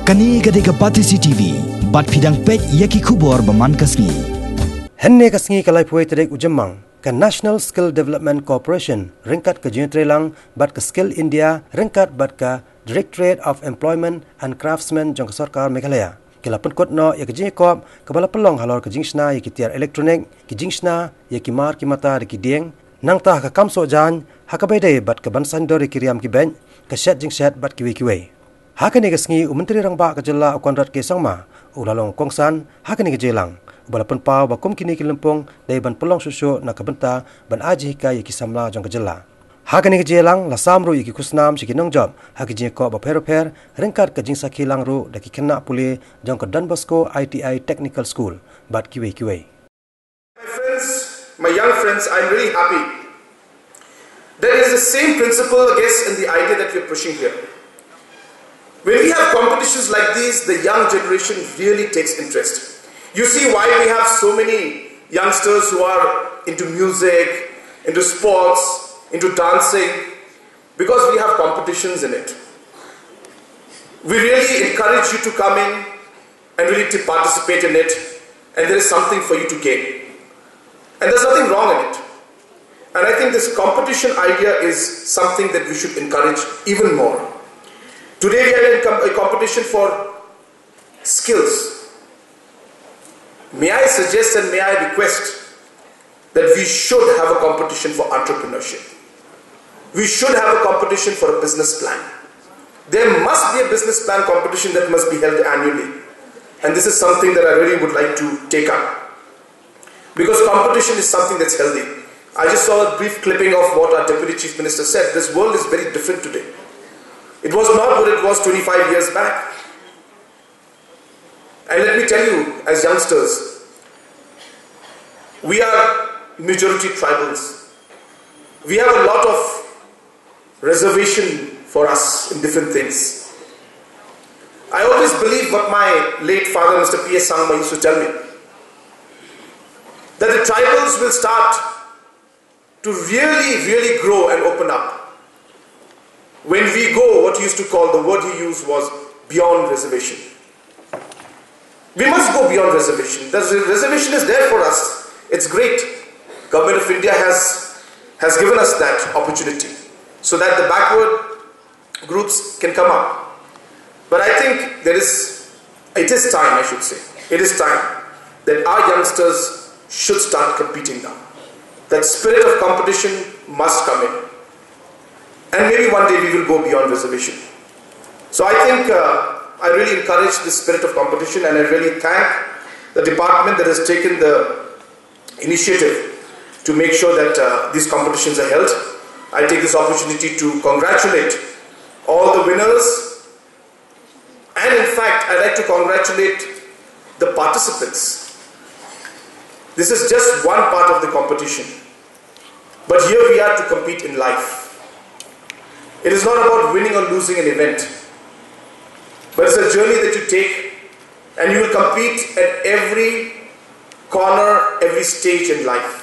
Kani gadega pati CCTV, bat pidang pej yaki kubor baman kasngi. Henne kasngi kalai puai terek ujemang, ka National Skill Development Corporation, ringkat ke Jentrelang, bat ke Skill India, ringkat bat ke Directorate of Employment and Craftsmen jong ke Sarkar Meghalaya. Kila penkot no ya ke jingkop, kebala pelong halor ke jingsna ya ke tiar elektronik, ke jingsna ya ke mar ki mata de ki dieng, nang tah ka kamso jan, hakabede bat ke bansan dori ki riam ki ben, ke set jingset bat ki we. Hakani ke sengi Menteri Rangba ke jela Konrad ke Sangma, ulalong kongsan hakani ke jelang. Walaupun pau bakum kini ke lempung dari ban pelong susu nak kebenta ban aji ka yaki samla jong ke jela. Hakani ke jelang la samru yaki kusnam siki nong job haki jing ko ba per ringkat ke jing saki langru daki kena puli jong ke Don Bosco ITI Technical School bat kiwe. My friends, my young friends, I'm really happy. There is the same principle, I guess, in the idea that we're pushing here. When we have competitions like these, the young generation really takes interest. You see why we have so many youngsters who are into music, into sports, into dancing, because we have competitions in it. We really encourage you to come in and really to participate in it, and there is something for you to gain. And there's nothing wrong in it. And I think this competition idea is something that we should encourage even more. Today we are in a competition for skills. May I suggest and may I request that we should have a competition for entrepreneurship. We should have a competition for a business plan. There must be a business plan competition that must be held annually. And this is something that I really would like to take up. Because competition is something that's healthy. I just saw a brief clipping of what our Deputy Chief Minister said. This world is very different today. It was not what it was 25 years back. And let me tell you, as youngsters, we are majority tribals. We have a lot of reservation for us in different things. I always believe what my late father, Mr. P.S. Sangma, used to tell me, that the tribals will start to really grow and open up when we go, what he used to call, the word he used was beyond reservation. We must go beyond reservation. The reservation is there for us. It's great. Government of India has given us that opportunity so that the backward groups can come up. But I think it is time, I should say. It is time that our youngsters should start competing now. That spirit of competition must come in. And maybe one day we will go beyond reservation. So I think I really encourage this spirit of competition, and I really thank the department that has taken the initiative to make sure that these competitions are held. I take this opportunity to congratulate all the winners, and in fact I'd like to congratulate the participants. This is just one part of the competition, but here we are to compete in life. It is not about winning or losing an event, but it's a journey that you take, and you will compete at every corner, every stage in life.